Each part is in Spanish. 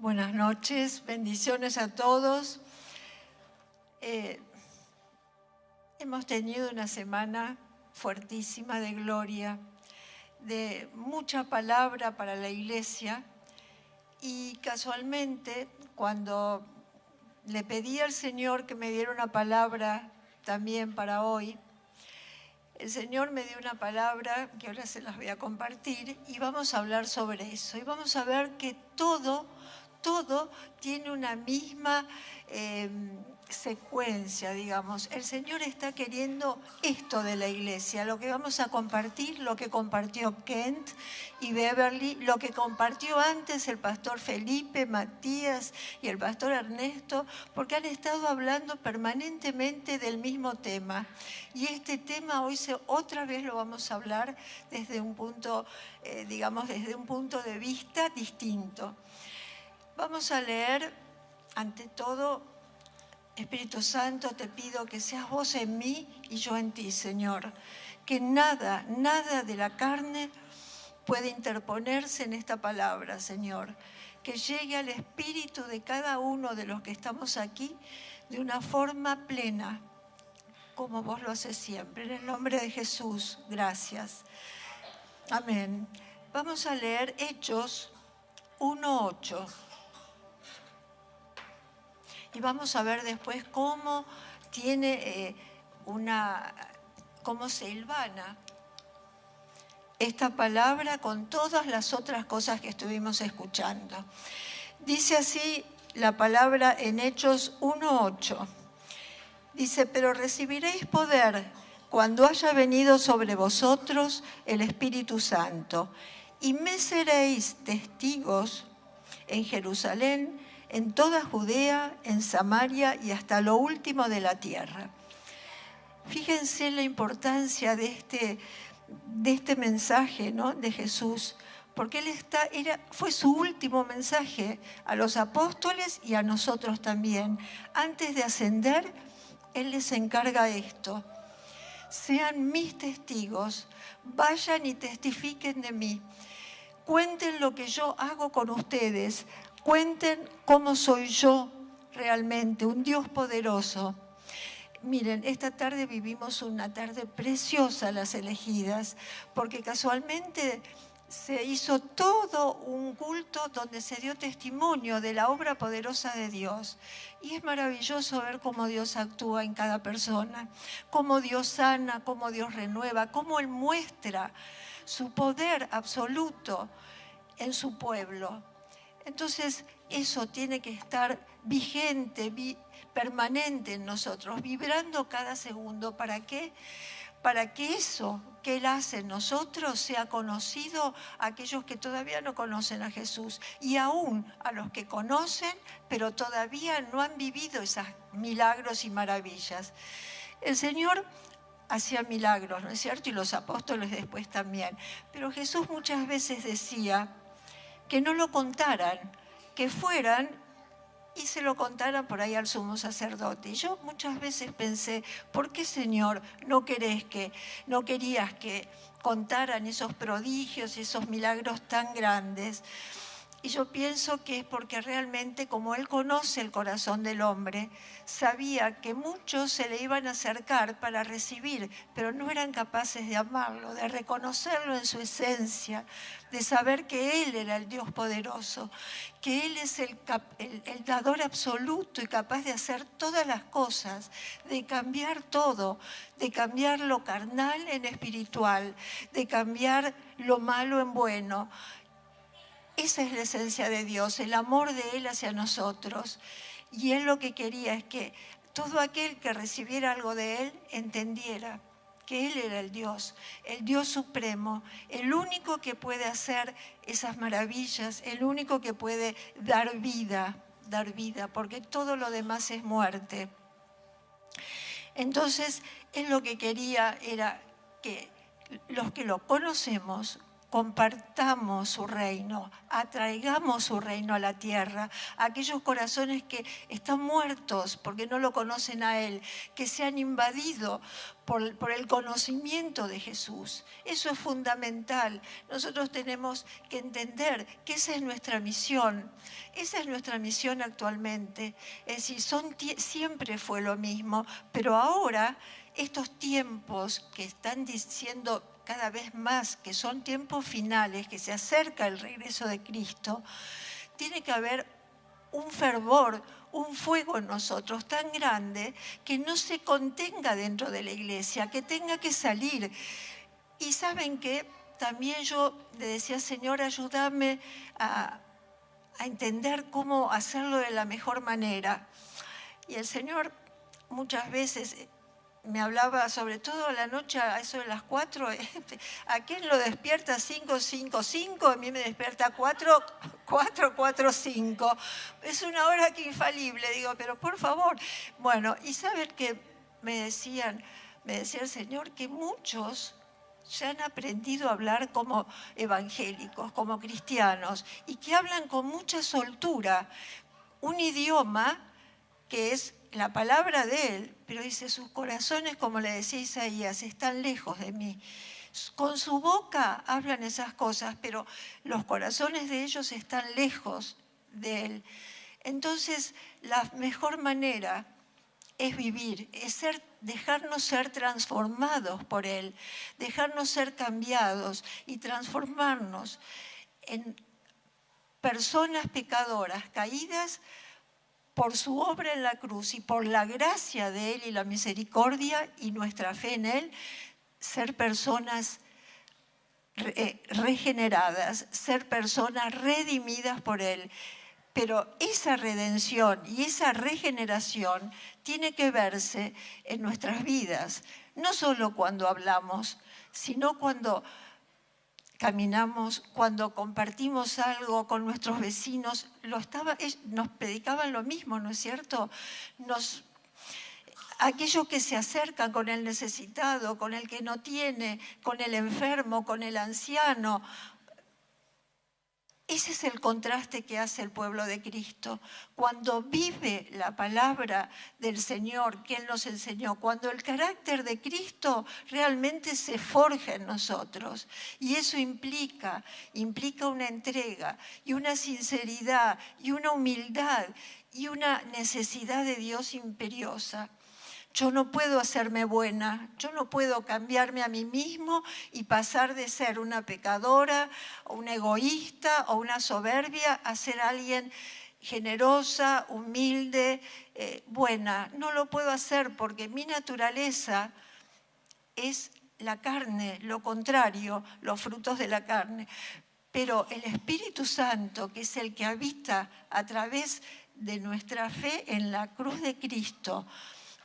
Buenas noches, bendiciones a todos. Hemos tenido una semana fuertísima de gloria, de mucha palabra para la iglesia, y casualmente cuando le pedí al Señor que me diera una palabra también para hoy, el Señor me dio una palabra que ahora se las voy a compartir y vamos a hablar sobre eso. Y vamos a ver que todo tiene una misma secuencia, digamos. El Señor está queriendo esto de la iglesia, lo que vamos a compartir, lo que compartió Kent y Beverly, lo que compartió antes el pastor Felipe, Matías y el pastor Ernesto, porque han estado hablando permanentemente del mismo tema. Y este tema hoy otra vez lo vamos a hablar desde un punto, desde un punto de vista distinto. Vamos a leer, ante todo, Espíritu Santo, te pido que seas vos en mí y yo en ti, Señor. Que nada de la carne puede interponerse en esta palabra, Señor. Que llegue al espíritu de cada uno de los que estamos aquí de una forma plena, como vos lo haces siempre. En el nombre de Jesús, gracias. Amén. Vamos a leer Hechos 1:8. Y vamos a ver después cómo tiene cómo se hilvana esta palabra con todas las otras cosas que estuvimos escuchando. Dice así la palabra en Hechos 1:8. Dice, pero recibiréis poder cuando haya venido sobre vosotros el Espíritu Santo, y me seréis testigos en Jerusalén, en toda Judea, en Samaria y hasta lo último de la tierra. Fíjense la importancia de este mensaje, ¿no?, de Jesús, porque fue su último mensaje a los apóstoles y a nosotros también. Antes de ascender, Él les encarga esto: sean mis testigos, vayan y testifiquen de mí, cuenten lo que yo hago con ustedes, cuenten cómo soy yo realmente, un Dios poderoso. Miren, esta tarde vivimos una tarde preciosa, las elegidas, porque casualmente se hizo todo un culto donde se dio testimonio de la obra poderosa de Dios. Y es maravilloso ver cómo Dios actúa en cada persona, cómo Dios sana, cómo Dios renueva, cómo Él muestra su poder absoluto en su pueblo. Entonces, eso tiene que estar vigente, permanente en nosotros, vibrando cada segundo. ¿Para qué? Para que eso que Él hace en nosotros sea conocido a aquellos que todavía no conocen a Jesús, y aún a los que conocen, pero todavía no han vivido esos milagros y maravillas. El Señor hacía milagros, ¿no es cierto? Y los apóstoles después también. Pero Jesús muchas veces decía que no lo contaran, que fueran y se lo contaran por ahí al sumo sacerdote. Y yo muchas veces pensé, ¿por qué, Señor, no querías que contaran esos prodigios y esos milagros tan grandes? Y yo pienso que es porque realmente, como Él conoce el corazón del hombre, sabía que muchos se le iban a acercar para recibir, pero no eran capaces de amarlo, de reconocerlo en su esencia, de saber que Él era el Dios poderoso, que Él es el dador absoluto y capaz de hacer todas las cosas, de cambiar todo, de cambiar lo carnal en espiritual, de cambiar lo malo en bueno. Esa es la esencia de Dios, el amor de Él hacia nosotros. Y Él lo que quería es que todo aquel que recibiera algo de Él entendiera que Él era el Dios supremo, el único que puede hacer esas maravillas, el único que puede dar vida, porque todo lo demás es muerte. Entonces, Él lo que quería era que los que lo conocemos compartamos su reino, atraigamos su reino a la tierra, a aquellos corazones que están muertos porque no lo conocen a Él, que se han invadido por el conocimiento de Jesús. Eso es fundamental. Nosotros tenemos que entender que esa es nuestra misión. Esa es nuestra misión actualmente. Es decir, siempre fue lo mismo, pero ahora estos tiempos que están diciendo cada vez más que son tiempos finales, que se acerca el regreso de Cristo, tiene que haber un fervor, un fuego en nosotros tan grande que no se contenga dentro de la iglesia, que tenga que salir. Y saben que también yo le decía, Señor, ayúdame a entender cómo hacerlo de la mejor manera. Y el Señor muchas veces me hablaba, sobre todo a la noche, a eso de las 4, ¿a quién lo despierta 5, 5, 5? A mí me despierta 4, 4, 4, 5. Es una hora que infalible, digo, pero por favor. Bueno, y saben que me decía el Señor que muchos ya han aprendido a hablar como evangélicos, como cristianos, y que hablan con mucha soltura, un idioma que es la palabra de Él, pero dice, sus corazones, como le decía Isaías, están lejos de mí. Con su boca hablan esas cosas, pero los corazones de ellos están lejos de Él. Entonces, la mejor manera es vivir, es dejarnos ser transformados por Él, dejarnos ser cambiados y transformarnos en personas pecadoras, caídas, por su obra en la cruz y por la gracia de Él y la misericordia y nuestra fe en Él, ser personas regeneradas, ser personas redimidas por Él. Pero esa redención y esa regeneración tiene que verse en nuestras vidas, no solo cuando hablamos, sino cuando caminamos, cuando compartimos algo con nuestros vecinos, nos predicaban lo mismo, ¿no es cierto? Aquellos que se acercan con el necesitado, con el que no tiene, con el enfermo, con el anciano. Ese es el contraste que hace el pueblo de Cristo. Cuando vive la palabra del Señor que Él nos enseñó, cuando el carácter de Cristo realmente se forja en nosotros. Y eso implica una entrega y una sinceridad y una humildad y una necesidad de Dios imperiosa. Yo no puedo hacerme buena, yo no puedo cambiarme a mí mismo y pasar de ser una pecadora, o una egoísta o una soberbia a ser alguien generosa, humilde, buena. No lo puedo hacer porque mi naturaleza es la carne, lo contrario, los frutos de la carne. Pero el Espíritu Santo, que es el que habita a través de nuestra fe en la cruz de Cristo,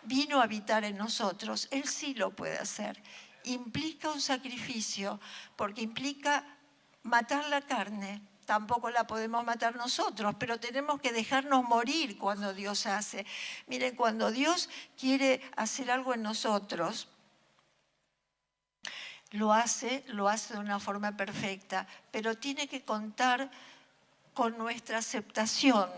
vino a habitar en nosotros, Él sí lo puede hacer. Implica un sacrificio, porque implica matar la carne. Tampoco la podemos matar nosotros, pero tenemos que dejarnos morir cuando Dios hace. Miren, cuando Dios quiere hacer algo en nosotros, lo hace de una forma perfecta, pero tiene que contar con nuestra aceptación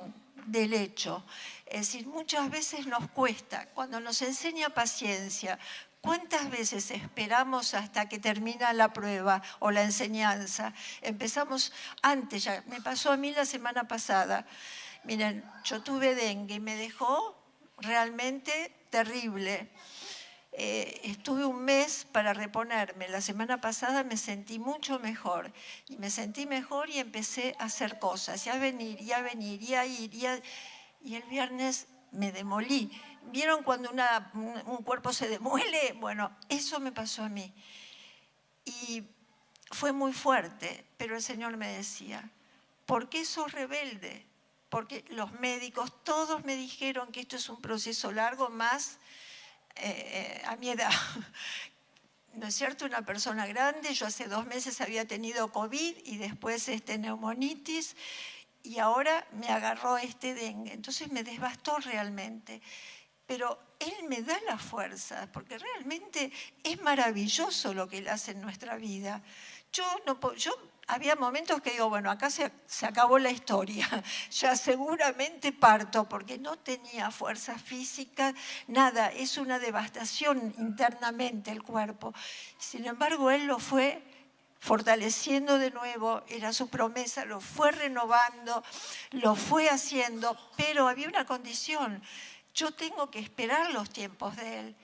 del hecho. Es decir, muchas veces nos cuesta, cuando nos enseña paciencia, ¿cuántas veces esperamos hasta que termina la prueba o la enseñanza? Empezamos antes, ya me pasó a mí la semana pasada. Miren, yo tuve dengue y me dejó realmente terrible. Estuve un mes para reponerme. La semana pasada me sentí mucho mejor. Y me sentí mejor y empecé a hacer cosas, y a venir, y a venir, y a ir, y el viernes me demolí. ¿Vieron cuando un cuerpo se demuele? Bueno, eso me pasó a mí. Y fue muy fuerte, pero el Señor me decía, ¿por qué sos rebelde? Porque los médicos, todos me dijeron que esto es un proceso largo, más a mi edad. ¿No es cierto? Una persona grande, yo hace 2 meses había tenido COVID y después neumonitis, y ahora me agarró dengue. Entonces me devastó realmente. Pero Él me da la fuerza, porque realmente es maravilloso lo que Él hace en nuestra vida. Yo había momentos que digo, bueno, acá se acabó la historia, ya seguramente parto, porque no tenía fuerza física, nada, es una devastación internamente el cuerpo. Sin embargo, él lo fue fortaleciendo de nuevo, era su promesa, lo fue renovando, lo fue haciendo, pero había una condición: yo tengo que esperar los tiempos de él.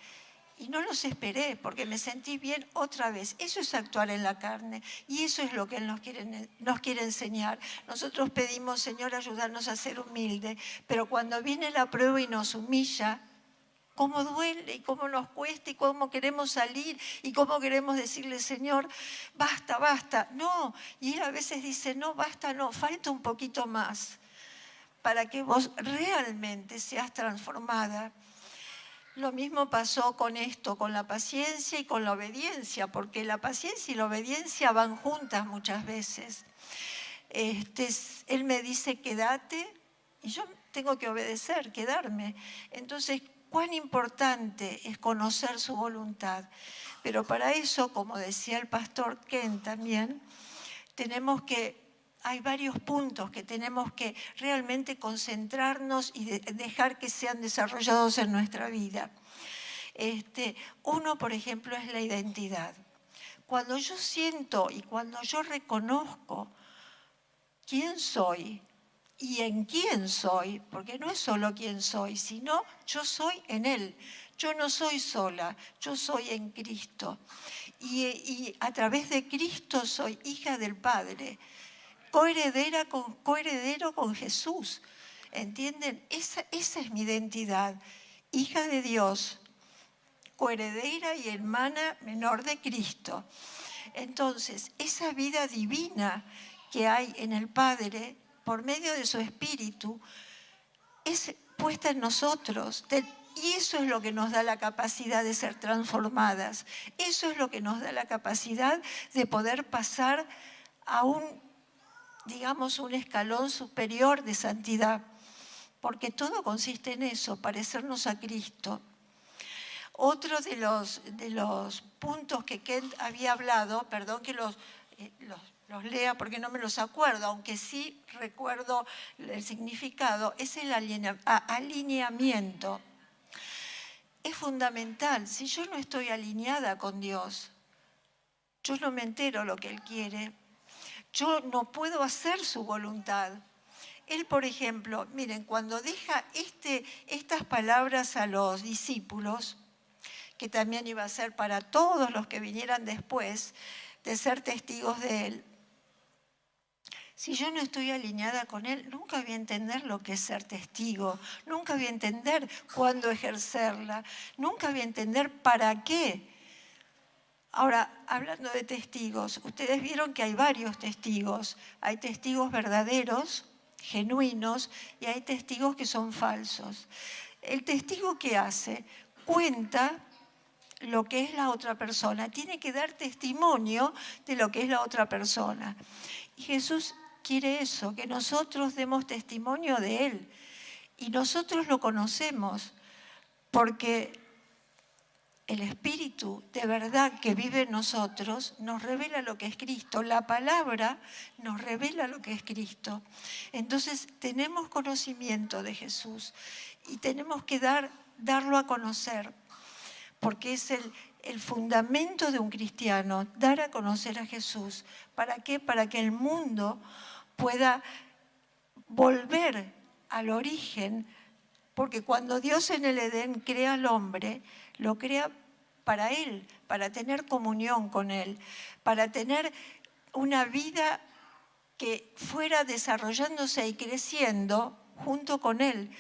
Y no los esperé porque me sentí bien otra vez. Eso es actuar en la carne y eso es lo que Él nos quiere enseñar. Nosotros pedimos, Señor, ayudarnos a ser humildes, pero cuando viene la prueba y nos humilla, cómo duele y cómo nos cuesta y cómo queremos salir y cómo queremos decirle, Señor, basta, basta. No, y Él a veces dice, no, basta, no, falta un poquito más para que vos realmente seas transformada. Lo mismo pasó con esto, con la paciencia y con la obediencia, porque la paciencia y la obediencia van juntas muchas veces. Él me dice, quédate, y yo tengo que obedecer, quedarme. Entonces, cuán importante es conocer su voluntad. Pero para eso, como decía el pastor Ken también, hay varios puntos que tenemos que realmente concentrarnos y dejar que sean desarrollados en nuestra vida. Uno, por ejemplo, es la identidad. Cuando yo siento y cuando yo reconozco quién soy y en quién soy, porque no es solo quién soy, sino yo soy en Él. Yo no soy sola, yo soy en Cristo. Y a través de Cristo soy hija del Padre, coheredero con Jesús. ¿Entienden? Esa es mi identidad, hija de Dios, coheredera y hermana menor de Cristo. Entonces, esa vida divina que hay en el Padre, por medio de su Espíritu, es puesta en nosotros. Y eso es lo que nos da la capacidad de ser transformadas. Eso es lo que nos da la capacidad de poder pasar a un escalón superior de santidad. Porque todo consiste en eso, parecernos a Cristo. Otro de los puntos que Kent había hablado, perdón que los lea porque no me los acuerdo, aunque sí recuerdo el significado, es el alineamiento. Es fundamental. Si yo no estoy alineada con Dios, yo no me entero lo que Él quiere. Yo no puedo hacer su voluntad. Él, por ejemplo, miren, cuando deja estas palabras a los discípulos, que también iba a ser para todos los que vinieran después, de ser testigos de Él. Si yo no estoy alineada con Él, nunca voy a entender lo que es ser testigo, nunca voy a entender cuándo ejercerla, nunca voy a entender para qué. Ahora, hablando de testigos, ustedes vieron que hay varios testigos. Hay testigos verdaderos, genuinos, y hay testigos que son falsos. El testigo que hace cuenta lo que es la otra persona, tiene que dar testimonio de lo que es la otra persona. Y Jesús quiere eso, que nosotros demos testimonio de Él. Y nosotros lo conocemos porque el Espíritu de verdad que vive en nosotros nos revela lo que es Cristo. La palabra nos revela lo que es Cristo. Entonces tenemos conocimiento de Jesús y tenemos que darlo a conocer, porque es el fundamento de un cristiano, dar a conocer a Jesús. ¿Para qué? Para que el mundo pueda volver al origen, porque cuando Dios en el Edén crea al hombre, lo crea para Él, para tener comunión con Él, para tener una vida que fuera desarrollándose y creciendo junto con Él.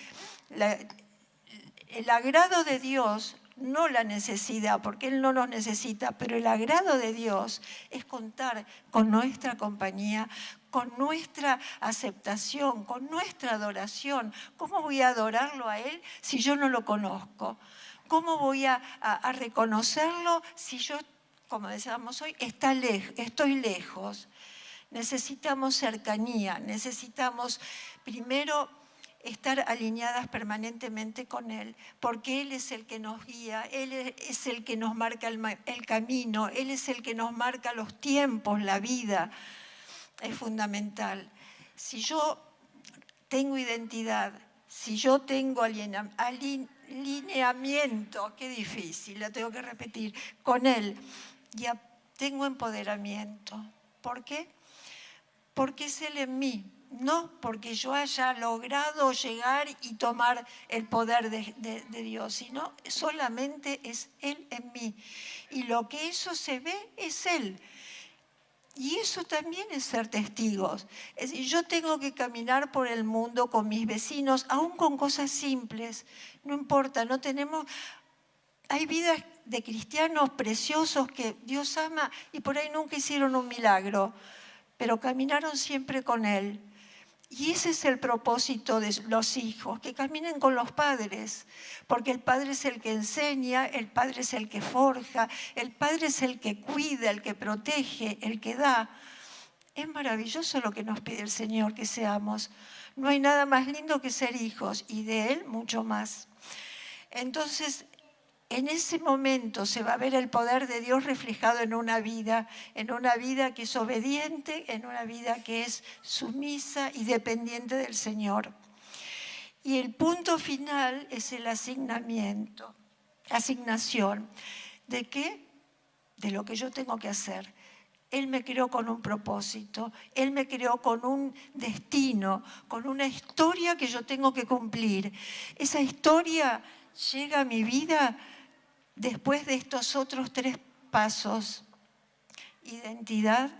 El agrado de Dios, no la necesidad, porque Él no nos necesita, pero el agrado de Dios es contar con nuestra compañía, con nuestra aceptación, con nuestra adoración. ¿Cómo voy a adorarlo a Él si yo no lo conozco? ¿Cómo voy a reconocerlo si yo, como decíamos hoy, estoy lejos? Necesitamos cercanía, necesitamos primero estar alineadas permanentemente con Él, porque Él es el que nos guía, Él es el que nos marca el camino, Él es el que nos marca los tiempos, la vida. Es fundamental. Si yo tengo identidad, si yo tengo alineamiento, qué difícil, lo tengo que repetir, con Él, ya tengo empoderamiento. ¿Por qué? Porque es Él en mí, no porque yo haya logrado llegar y tomar el poder de Dios, sino solamente es Él en mí. Y lo que eso se ve es Él. Y eso también es ser testigos. Es decir, yo tengo que caminar por el mundo con mis vecinos, aún con cosas simples. No importa, no tenemos... Hay vidas de cristianos preciosos que Dios ama y por ahí nunca hicieron un milagro, pero caminaron siempre con Él. Y ese es el propósito de los hijos, que caminen con los padres, porque el padre es el que enseña, el padre es el que forja, el padre es el que cuida, el que protege, el que da. Es maravilloso lo que nos pide el Señor que seamos. No hay nada más lindo que ser hijos y de Él mucho más. Entonces, en ese momento se va a ver el poder de Dios reflejado en una vida que es obediente, en una vida que es sumisa y dependiente del Señor. Y el punto final es el asignación. ¿De qué? De lo que yo tengo que hacer. Él me creó con un propósito, Él me creó con un destino, con una historia que yo tengo que cumplir. Esa historia llega a mi vida después de estos otros 3 pasos. Identidad,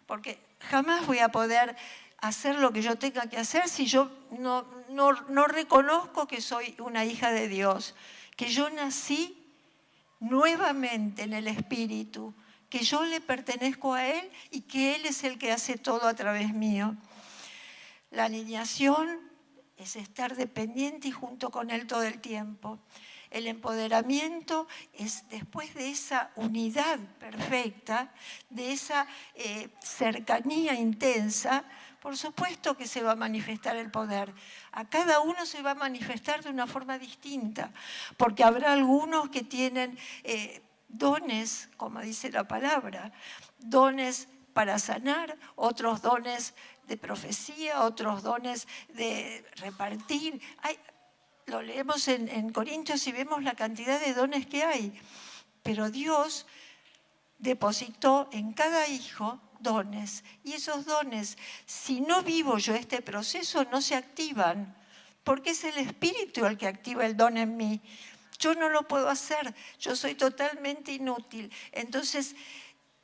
porque jamás voy a poder hacer lo que yo tenga que hacer si yo no reconozco que soy una hija de Dios, que yo nací nuevamente en el Espíritu, que yo le pertenezco a Él y que Él es el que hace todo a través mío. La alineación es estar dependiente y junto con Él todo el tiempo. El empoderamiento es después de esa unidad perfecta, de esa cercanía intensa, por supuesto que se va a manifestar el poder. A cada uno se va a manifestar de una forma distinta, porque habrá algunos que tienen dones, como dice la palabra, dones para sanar, otros dones de profecía, otros dones de repartir. Lo leemos en Corintios y vemos la cantidad de dones que hay. Pero Dios depositó en cada hijo dones. Y esos dones, si no vivo yo este proceso, no se activan. Porque es el Espíritu el que activa el don en mí. Yo no lo puedo hacer. Yo soy totalmente inútil. Entonces,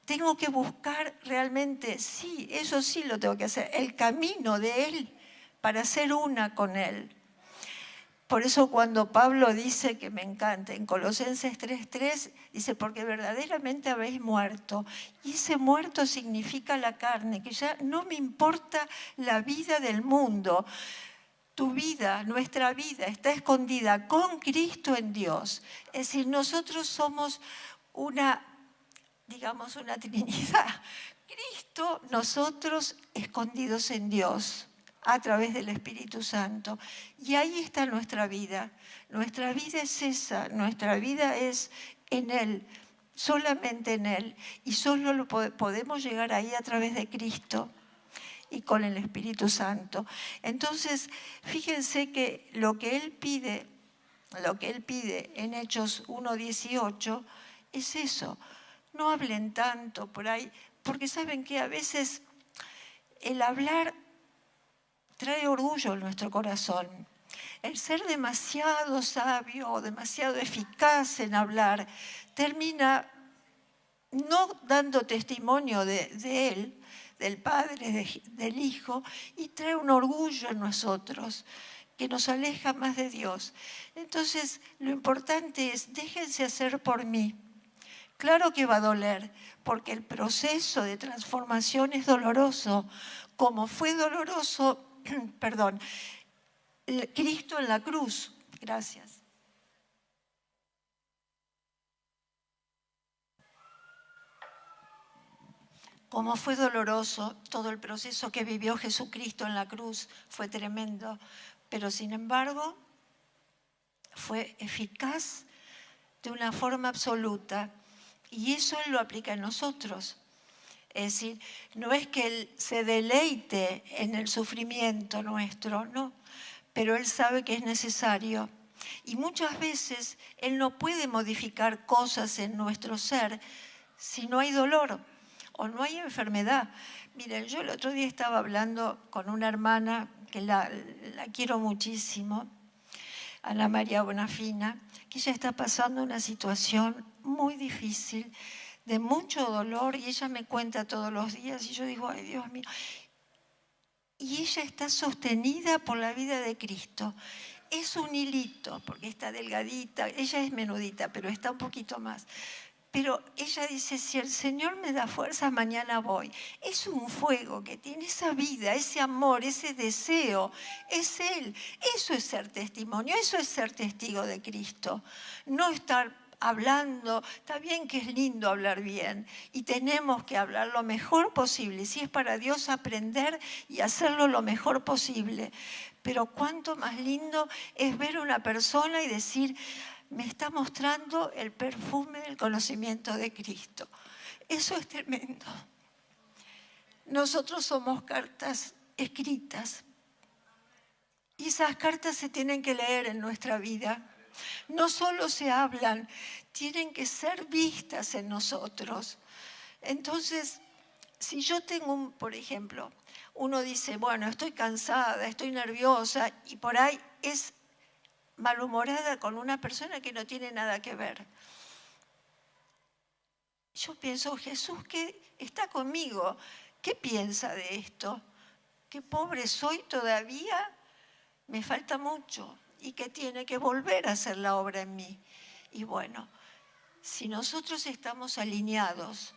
tengo que buscar realmente, sí, eso sí lo tengo que hacer, el camino de Él para ser una con Él. Por eso cuando Pablo dice, que me encanta, en Colosenses 3:3, dice, porque verdaderamente habéis muerto. Y ese muerto significa la carne, que ya no me importa la vida del mundo. Tu vida, nuestra vida, está escondida con Cristo en Dios. Es decir, nosotros somos una Trinidad. Cristo, nosotros escondidos en Dios, a través del Espíritu Santo. Y ahí está nuestra vida. Nuestra vida es esa, nuestra vida es en Él, solamente en Él. Y solo podemos llegar ahí a través de Cristo y con el Espíritu Santo. Entonces, fíjense que lo que Él pide en Hechos 1:18 es eso. No hablen tanto por ahí, porque saben que a veces el hablar trae orgullo en nuestro corazón. El ser demasiado sabio o demasiado eficaz en hablar termina no dando testimonio de Él, del Padre, del Hijo, y trae un orgullo en nosotros que nos aleja más de Dios. Entonces, lo importante es, déjense hacer por mí. Claro que va a doler, porque el proceso de transformación es doloroso, como fue doloroso Cristo en la cruz. Gracias. Como fue doloroso todo el proceso que vivió Jesucristo en la cruz, fue tremendo. pero sin embargo fue eficaz de una forma absoluta. Y eso Él lo aplica en nosotros. Es decir, no es que Él se deleite en el sufrimiento nuestro, no, pero Él sabe que es necesario. Y muchas veces Él no puede modificar cosas en nuestro ser si no hay dolor o no hay enfermedad. Miren, yo el otro día estaba hablando con una hermana que la quiero muchísimo, Ana María Bonafina, que ella está pasando una situación muy difícil, de mucho dolor, y ella me cuenta todos los días, y yo digo, ay Dios mío, y ella está sostenida por la vida de Cristo. Es un hilito, porque está delgadita, ella es menudita, pero está un poquito más. Pero ella dice, si el Señor me da fuerzas, mañana voy. Es un fuego que tiene esa vida, ese amor, ese deseo. Es Él. Eso es ser testimonio, eso es ser testigo de Cristo. No estar hablando, está bien que es lindo hablar bien y tenemos que hablar lo mejor posible. Si es para Dios, aprender y hacerlo lo mejor posible. Pero cuánto más lindo es ver a una persona y decir, me está mostrando el perfume del conocimiento de Cristo. Eso es tremendo. Nosotros somos cartas escritas y esas cartas se tienen que leer en nuestra vida. No solo se hablan, tienen que ser vistas en nosotros. Entonces, si yo tengo por ejemplo, uno dice, bueno, estoy cansada, estoy nerviosa, y por ahí es malhumorada con una persona que no tiene nada que ver. Yo pienso, Jesús que está conmigo, ¿qué piensa de esto? ¿Qué pobre soy todavía? Me falta mucho y que tiene que volver a hacer la obra en mí. Y bueno, si nosotros estamos alineados,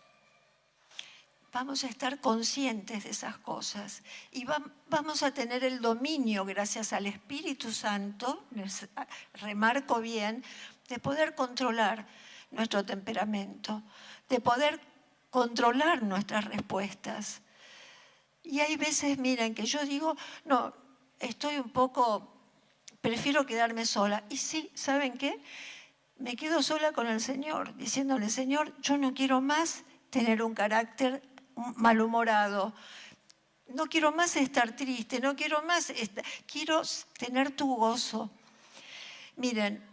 vamos a estar conscientes de esas cosas y vamos a tener el dominio, gracias al Espíritu Santo, remarco bien, de poder controlar nuestro temperamento, de poder controlar nuestras respuestas. Y hay veces, miren, que yo digo, no, estoy un poco, prefiero quedarme sola. Y sí, ¿saben qué? Me quedo sola con el Señor, diciéndole, Señor, yo no quiero más tener un carácter malhumorado. No quiero más estar triste, no quiero más, quiero tener tu gozo. Miren,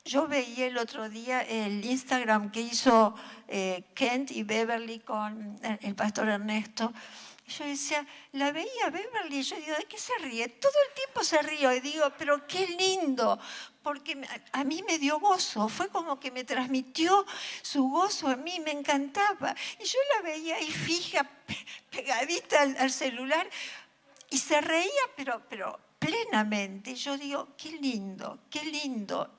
yo veía el otro día el Instagram que hizo Kent y Beverly con el pastor Ernesto. Yo decía, la veía Beverly y yo digo, ¿de qué se ríe? Todo el tiempo se ríe y digo, pero qué lindo, porque a mí me dio gozo, fue como que me transmitió su gozo a mí, me encantaba. Y yo la veía ahí fija, pegadita al celular y se reía, pero plenamente. Yo digo, qué lindo,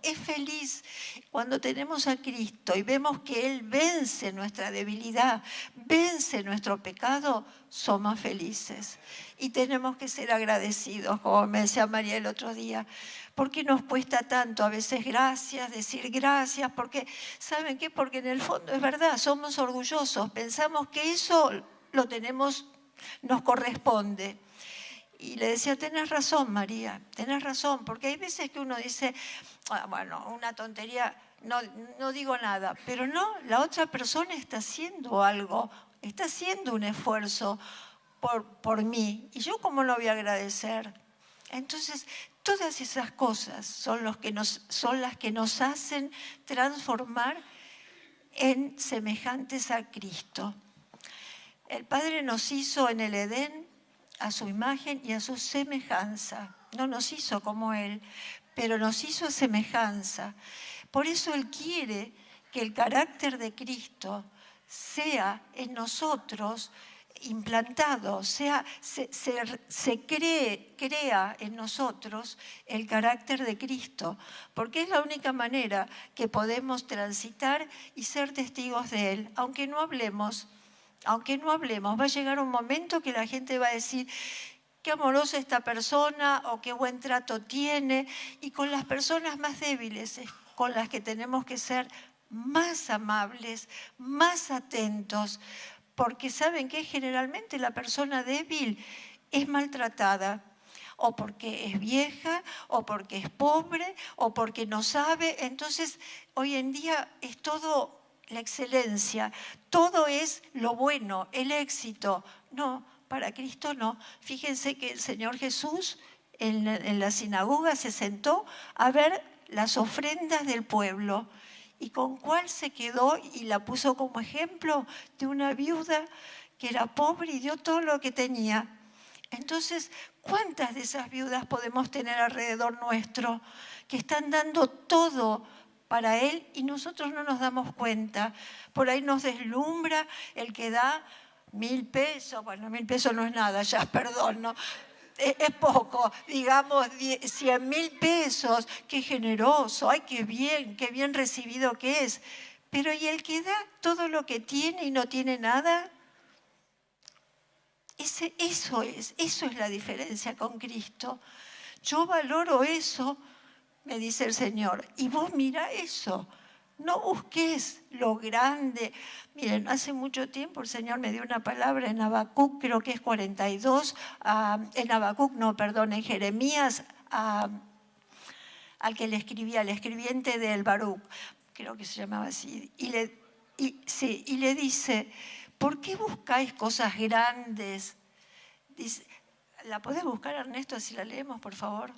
es feliz. Cuando tenemos a Cristo y vemos que Él vence nuestra debilidad, vence nuestro pecado, somos felices. Y tenemos que ser agradecidos, como me decía María el otro día. ¿Por qué nos cuesta tanto a veces gracias, decir gracias? Porque, ¿saben qué? Porque en el fondo es verdad, somos orgullosos, pensamos que eso lo tenemos, nos corresponde. Y le decía, tenés razón, María, tenés razón, porque hay veces que uno dice, bueno, una tontería, no digo nada, pero no, la otra persona está haciendo algo, está haciendo un esfuerzo por mí, y yo cómo lo voy a agradecer. Entonces, todas esas cosas son las que nos hacen transformar en semejantes a Cristo. El Padre nos hizo en el Edén a su imagen y a su semejanza. No nos hizo como Él, pero nos hizo a semejanza. Por eso Él quiere que el carácter de Cristo sea en nosotros implantado, se crea en nosotros el carácter de Cristo, porque es la única manera que podemos transitar y ser testigos de Él, aunque no hablemos, va a llegar un momento que la gente va a decir, qué amorosa esta persona o qué buen trato tiene, y con las personas más débiles es con las que tenemos que ser más amables, más atentos, porque saben que generalmente la persona débil es maltratada o porque es vieja, o porque es pobre, o porque no sabe. Entonces, hoy en día es todo la excelencia, todo es lo bueno, el éxito. No, para Cristo no. Fíjense que el Señor Jesús en la sinagoga se sentó a ver las ofrendas del pueblo. ¿Y con cuál se quedó? Y la puso como ejemplo de una viuda que era pobre y dio todo lo que tenía. Entonces, ¿cuántas de esas viudas podemos tener alrededor nuestro que están dando todo para Él y nosotros no nos damos cuenta? Por ahí nos deslumbra el que da 1.000 pesos. Bueno, 1.000 pesos no es nada, ya, perdón, ¿no? Es poco, digamos 100.000 pesos, qué generoso, ay, qué bien recibido que es. Pero ¿y el que da todo lo que tiene y no tiene nada? Eso es la diferencia con Cristo. Yo valoro eso, me dice el Señor, y vos mira eso. No busques lo grande. Miren, hace mucho tiempo el Señor me dio una palabra en Habacuc, creo que es 42, en Habacuc, no, perdón, en Jeremías, al que le escribía, al escribiente del Baruch, creo que se llamaba así, y le dice, ¿por qué buscáis cosas grandes? Dice, ¿la podés buscar, Ernesto, si la leemos, por favor?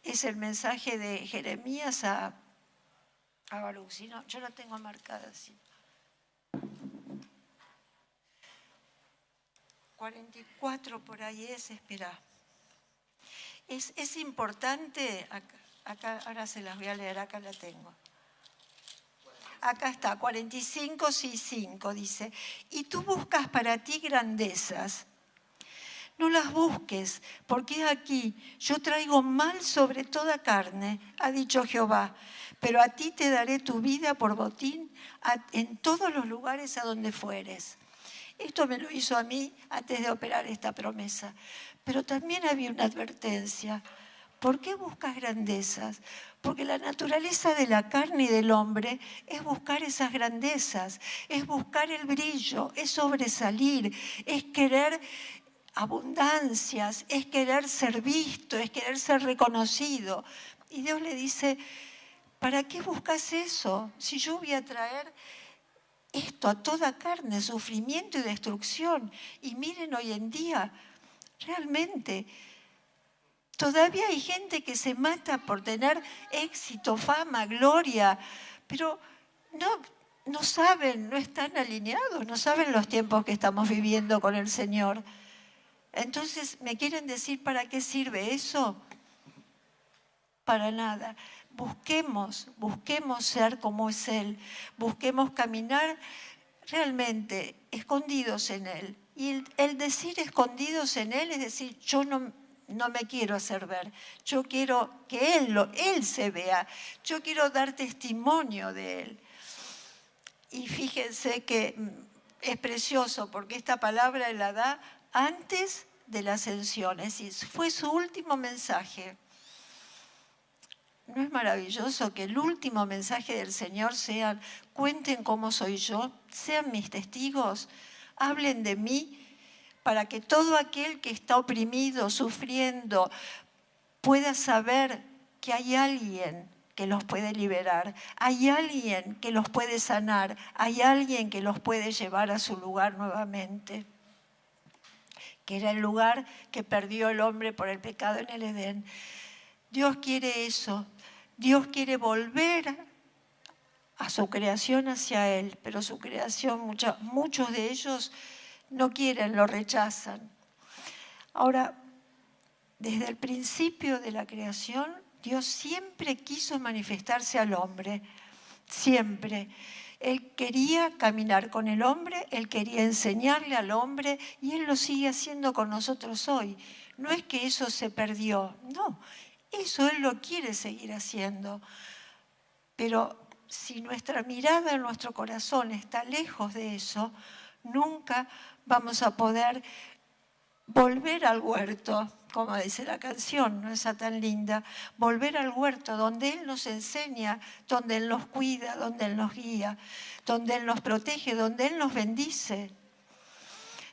Es el mensaje de Jeremías a Baruch, si no, yo la tengo marcada así. 44 por ahí es, espera. Es importante, acá, ahora se las voy a leer, acá la tengo. Acá está, 45, sí, 5, dice. Y tú buscas para ti grandezas. No las busques, porque aquí yo traigo mal sobre toda carne, ha dicho Jehová. Pero a ti te daré tu vida por botín en todos los lugares a donde fueres. Esto me lo hizo a mí antes de operar esta promesa. Pero también había una advertencia. ¿Por qué buscas grandezas? Porque la naturaleza de la carne y del hombre es buscar esas grandezas, es buscar el brillo, es sobresalir, es querer abundancias, es querer ser visto, es querer ser reconocido. Y Dios le dice, ¿para qué buscas eso? Si yo voy a traer esto a toda carne, sufrimiento y destrucción. Y miren hoy en día, realmente, todavía hay gente que se mata por tener éxito, fama, gloria, pero no saben, no están alineados, no saben los tiempos que estamos viviendo con el Señor. Entonces, ¿me quieren decir para qué sirve eso? Para nada. Busquemos ser como es Él. Busquemos caminar realmente escondidos en Él. Y el decir escondidos en Él es decir, yo no me quiero hacer ver. Yo quiero que Él se vea. Yo quiero dar testimonio de Él. Y fíjense que es precioso porque esta palabra Él la da antes de la ascensión. Es decir, fue su último mensaje. ¿No es maravilloso que el último mensaje del Señor sea, cuenten cómo soy yo, sean mis testigos, hablen de mí, para que todo aquel que está oprimido, sufriendo, pueda saber que hay alguien que los puede liberar, hay alguien que los puede sanar, hay alguien que los puede llevar a su lugar nuevamente, que era el lugar que perdió el hombre por el pecado en el Edén. Dios quiere eso. Dios quiere volver a su creación hacia Él, pero su creación, muchos de ellos no quieren, lo rechazan. Ahora, desde el principio de la creación, Dios siempre quiso manifestarse al hombre, siempre. Él quería caminar con el hombre, Él quería enseñarle al hombre y Él lo sigue haciendo con nosotros hoy. No es que eso se perdió, no. Eso Él lo quiere seguir haciendo. Pero si nuestra mirada en nuestro corazón está lejos de eso, nunca vamos a poder volver al huerto, como dice la canción, ¿no? Esa tan linda. Volver al huerto donde Él nos enseña, donde Él nos cuida, donde Él nos guía, donde Él nos protege, donde Él nos bendice,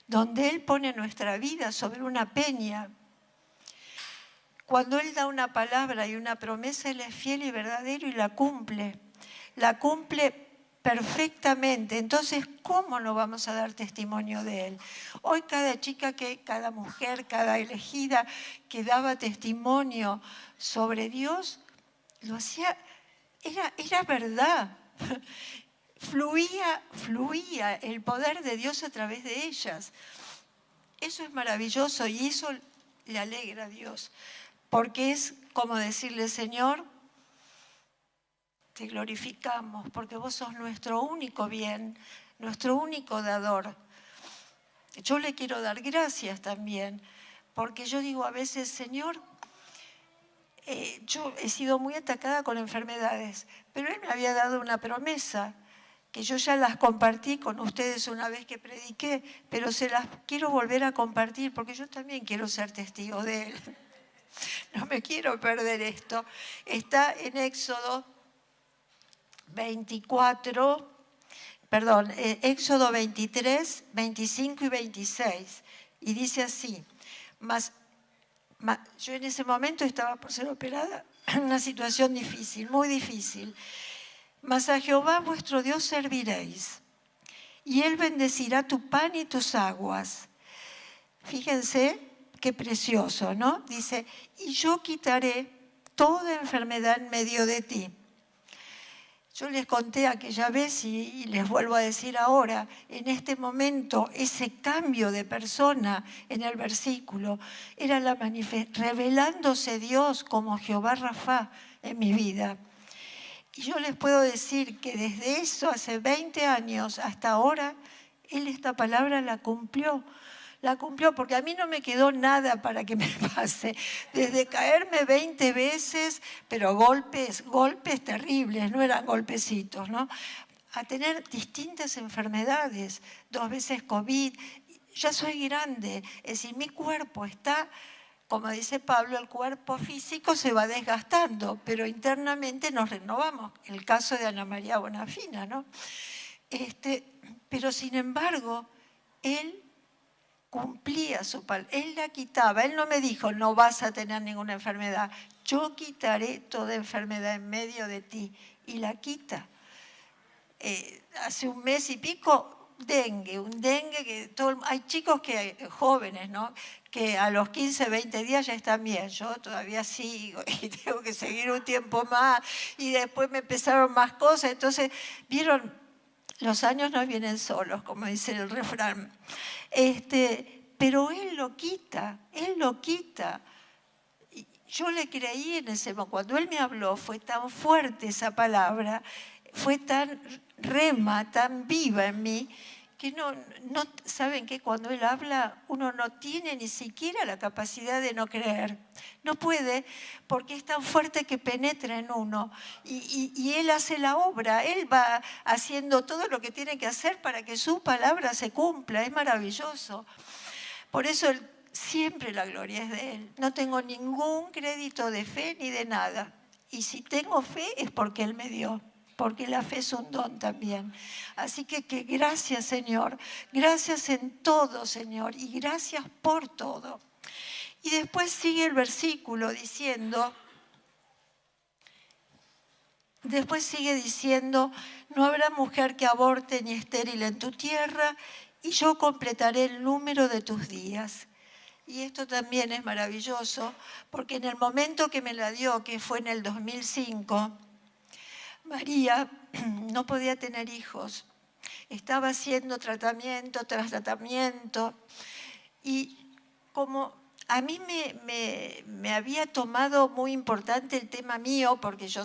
donde Él pone nuestra vida sobre una peña. cuando Él da una palabra y una promesa, Él es fiel y verdadero y la cumple. La cumple perfectamente. Entonces, ¿cómo no vamos a dar testimonio de Él? Hoy cada chica, cada mujer, cada elegida que daba testimonio sobre Dios, lo hacía, era verdad. Fluía el poder de Dios a través de ellas. Eso es maravilloso y eso le alegra a Dios. Porque es como decirle, Señor, te glorificamos porque vos sos nuestro único bien, nuestro único dador. Yo le quiero dar gracias también, porque yo digo a veces, Señor, yo he sido muy atacada con enfermedades, pero Él me había dado una promesa, que yo ya las compartí con ustedes una vez que prediqué, pero se las quiero volver a compartir, porque yo también quiero ser testigo de Él. No me quiero perder esto. Está en Éxodo 23, 25 y 26. Y dice así, yo en ese momento estaba por ser operada en una situación difícil, muy difícil. Mas a Jehová vuestro Dios serviréis, y Él bendecirá tu pan y tus aguas. Fíjense qué precioso, ¿no? Dice, y yo quitaré toda enfermedad en medio de ti. Yo les conté aquella vez y les vuelvo a decir ahora, en este momento, ese cambio de persona en el versículo era revelándose Dios como Jehová Rafa en mi vida. Y yo les puedo decir que desde eso, hace 20 años hasta ahora, Él esta palabra la cumplió. La cumplió porque a mí no me quedó nada para que me pase. Desde caerme 20 veces, pero golpes terribles, no eran golpecitos, ¿no? A tener distintas enfermedades, 2 veces COVID. Ya soy grande, es decir, mi cuerpo está, como dice Pablo, el cuerpo físico se va desgastando, pero internamente nos renovamos. El caso de Ana María Bonafina, ¿no? Pero sin embargo, Él cumplía su palabra, Él la quitaba. Él no me dijo, no vas a tener ninguna enfermedad. Yo quitaré toda enfermedad en medio de ti. Y la quita. Hace 1 mes y pico, un dengue que hay chicos jóvenes, ¿no? Que a los 15, 20 días ya están bien. Yo todavía sigo y tengo que seguir un tiempo más. Y después me empezaron más cosas. Entonces, vieron, los años no vienen solos, como dice el refrán. Pero Él lo quita, Él lo quita. Y yo le creí en ese momento. Cuando Él me habló, fue tan fuerte esa palabra, fue tan tan viva en mí, que no saben que cuando Él habla, uno no tiene ni siquiera la capacidad de no creer. No puede, porque es tan fuerte que penetra en uno. Y Él hace la obra, Él va haciendo todo lo que tiene que hacer para que su palabra se cumpla. Es maravilloso. Por eso siempre la gloria es de Él. No tengo ningún crédito de fe ni de nada. Y si tengo fe es porque Él me dio. Porque la fe es un don también. Así que gracias, Señor. Gracias en todo, Señor. Y gracias por todo. Y después sigue el versículo diciendo, no habrá mujer que aborte ni estéril en tu tierra, y yo completaré el número de tus días. Y esto también es maravilloso, porque en el momento que me la dio, que fue en el 2005, María no podía tener hijos. Estaba haciendo tratamiento tras tratamiento. Y como a mí me había tomado muy importante el tema mío, porque yo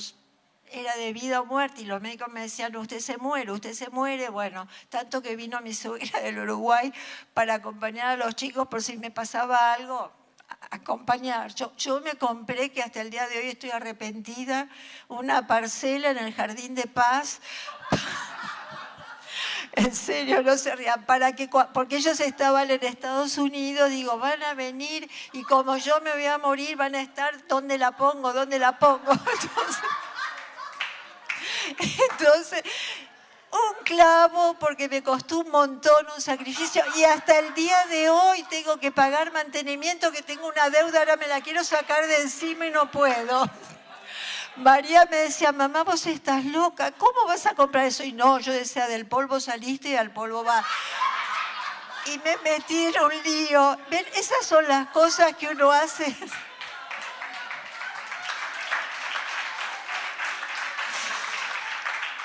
era de vida o muerte, y los médicos me decían, usted se muere. Bueno, tanto que vino mi suegra del Uruguay para acompañar a los chicos por si me pasaba algo, acompañar. Yo me compré, que hasta el día de hoy estoy arrepentida, una parcela en el Jardín de Paz. En serio, no se rían, porque ellos estaban en Estados Unidos, digo, van a venir y como yo me voy a morir, van a estar, ¿dónde la pongo? Entonces, un clavo porque me costó un montón, un sacrificio, y hasta el día de hoy tengo que pagar mantenimiento, que tengo una deuda, ahora me la quiero sacar de encima y no puedo. María me decía, mamá, vos estás loca, ¿cómo vas a comprar eso? Y no, yo decía, del polvo saliste y al polvo va. Y me metí en un lío. ¿Ven? Esas son las cosas que uno hace.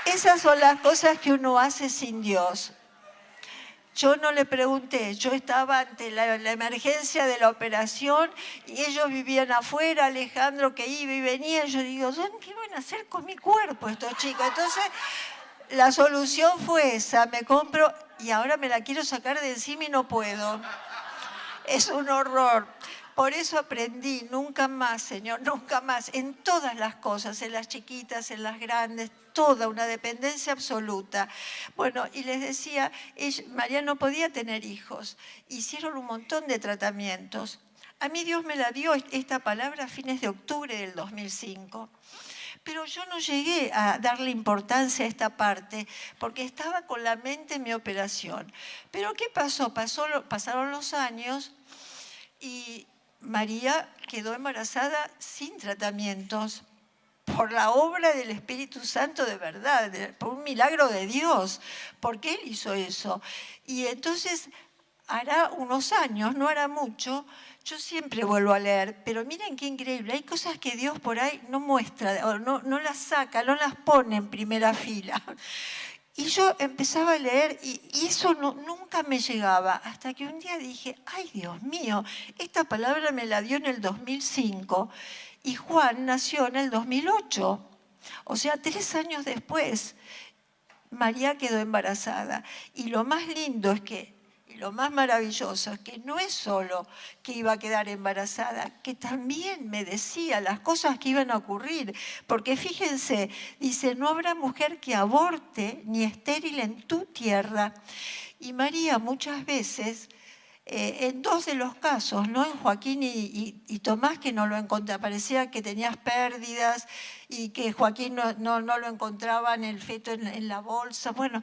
Esas son las cosas que uno hace sin Dios. Yo no le pregunté, yo estaba ante la emergencia de la operación y ellos vivían afuera, Alejandro que iba y venía. Yo digo, ¿qué van a hacer con mi cuerpo estos chicos? Entonces, la solución fue esa, me compro y ahora me la quiero sacar de encima y no puedo. Es un horror. Por eso aprendí, nunca más, Señor, nunca más, en todas las cosas, en las chiquitas, en las grandes, toda una dependencia absoluta. Bueno, y les decía, María no podía tener hijos, hicieron un montón de tratamientos. A mí Dios me la dio esta palabra a fines de octubre del 2005. Pero yo no llegué a darle importancia a esta parte porque estaba con la mente en mi operación. Pero ¿qué pasó? Pasaron los años y María quedó embarazada sin tratamientos por la obra del Espíritu Santo de verdad, por un milagro de Dios, porque Él hizo eso. Y entonces, hará unos años, no hará mucho, yo siempre vuelvo a leer, pero miren qué increíble, hay cosas que Dios por ahí no muestra, o no las saca, no las pone en primera fila. Y yo empezaba a leer y eso nunca me llegaba, hasta que un día dije, ay Dios mío, esta palabra me la dio en el 2005 y Juan nació en el 2008. O sea, 3 años después, María quedó embarazada. Y lo más lindo es que, y lo más maravilloso es que no es solo que iba a quedar embarazada, que también me decía las cosas que iban a ocurrir. Porque fíjense, dice, no habrá mujer que aborte ni estéril en tu tierra. Y María muchas veces, en 2 de los casos, ¿no? En Joaquín y Tomás, que no lo encontraba, parecía que tenías pérdidas y que Joaquín no lo encontraba en el feto en la bolsa. Bueno,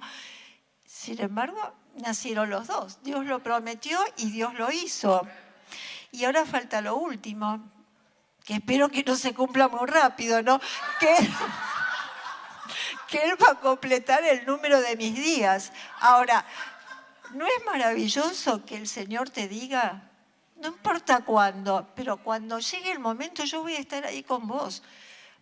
sin embargo, nacieron los 2. Dios lo prometió y Dios lo hizo. Y ahora falta lo último, que espero que no se cumpla muy rápido, ¿no? Que Él va a completar el número de mis días. Ahora, ¿no es maravilloso que el Señor te diga, no importa cuándo, pero cuando llegue el momento yo voy a estar ahí con vos?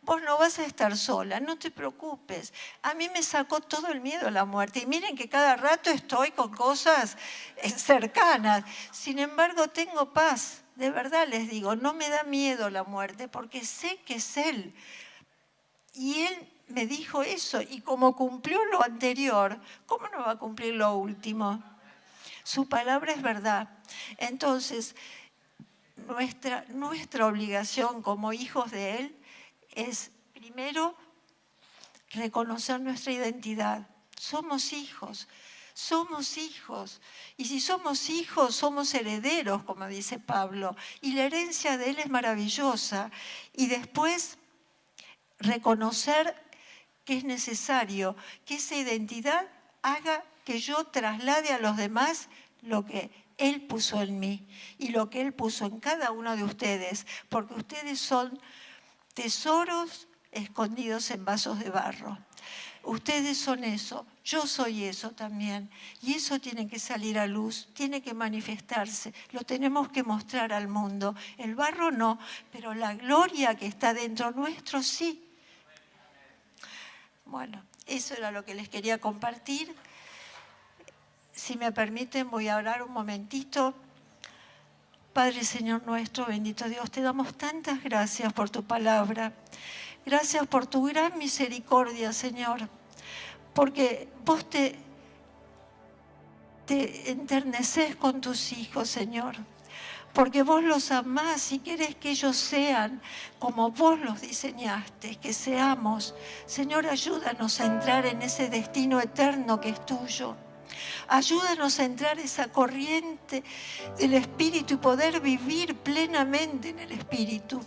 Vos no vas a estar sola, no te preocupes. A mí me sacó todo el miedo a la muerte. Y miren que cada rato estoy con cosas cercanas. Sin embargo, tengo paz. De verdad les digo, no me da miedo la muerte porque sé que es Él. Y Él me dijo eso. Y como cumplió lo anterior, ¿cómo no va a cumplir lo último? Su palabra es verdad. Entonces, nuestra obligación como hijos de Él es, primero, reconocer nuestra identidad. Somos hijos, somos hijos. Y si somos hijos, somos herederos, como dice Pablo. Y la herencia de Él es maravillosa. Y después, reconocer que es necesario que esa identidad haga que yo traslade a los demás lo que Él puso en mí y lo que Él puso en cada uno de ustedes, porque ustedes son tesoros escondidos en vasos de barro. Ustedes son eso, yo soy eso también. Y eso tiene que salir a luz, tiene que manifestarse, lo tenemos que mostrar al mundo. El barro no, pero la gloria que está dentro nuestro sí. Bueno, eso era lo que les quería compartir. Si me permiten, voy a orar un momentito. Padre Señor nuestro, bendito Dios, te damos tantas gracias por tu palabra. Gracias por tu gran misericordia, Señor, porque vos te enterneces con tus hijos, Señor, porque vos los amás y querés que ellos sean como vos los diseñaste, que seamos. Señor, ayúdanos a entrar en ese destino eterno que es tuyo. Ayúdanos a entrar esa corriente del Espíritu y poder vivir plenamente en el Espíritu,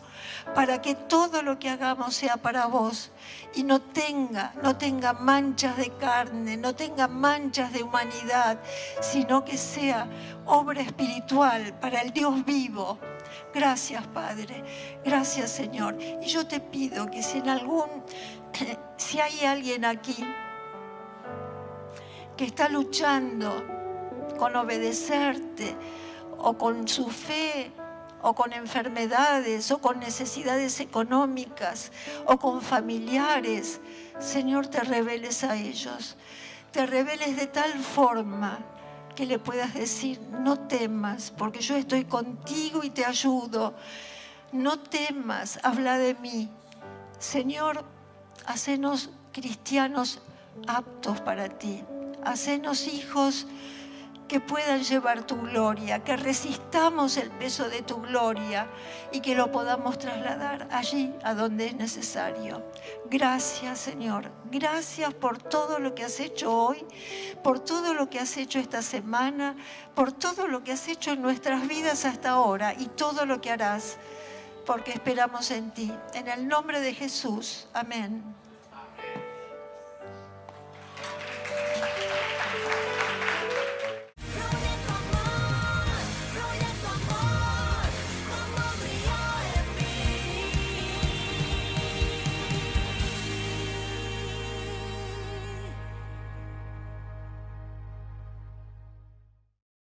para que todo lo que hagamos sea para vos y no tenga manchas de carne, no tenga manchas de humanidad, sino que sea obra espiritual para el Dios vivo. Gracias, Padre. Gracias, Señor. Y yo te pido que si hay alguien aquí que está luchando con obedecerte, o con su fe, o con enfermedades, o con necesidades económicas, o con familiares, Señor, te reveles a ellos. Te reveles de tal forma que le puedas decir: no temas, porque yo estoy contigo y te ayudo. No temas, habla de mí. Señor, hacenos cristianos aptos para ti. Hacenos hijos que puedan llevar tu gloria, que resistamos el peso de tu gloria y que lo podamos trasladar allí a donde es necesario. Gracias, Señor. Gracias por todo lo que has hecho hoy, por todo lo que has hecho esta semana, por todo lo que has hecho en nuestras vidas hasta ahora y todo lo que harás, porque esperamos en ti. En el nombre de Jesús. Amén.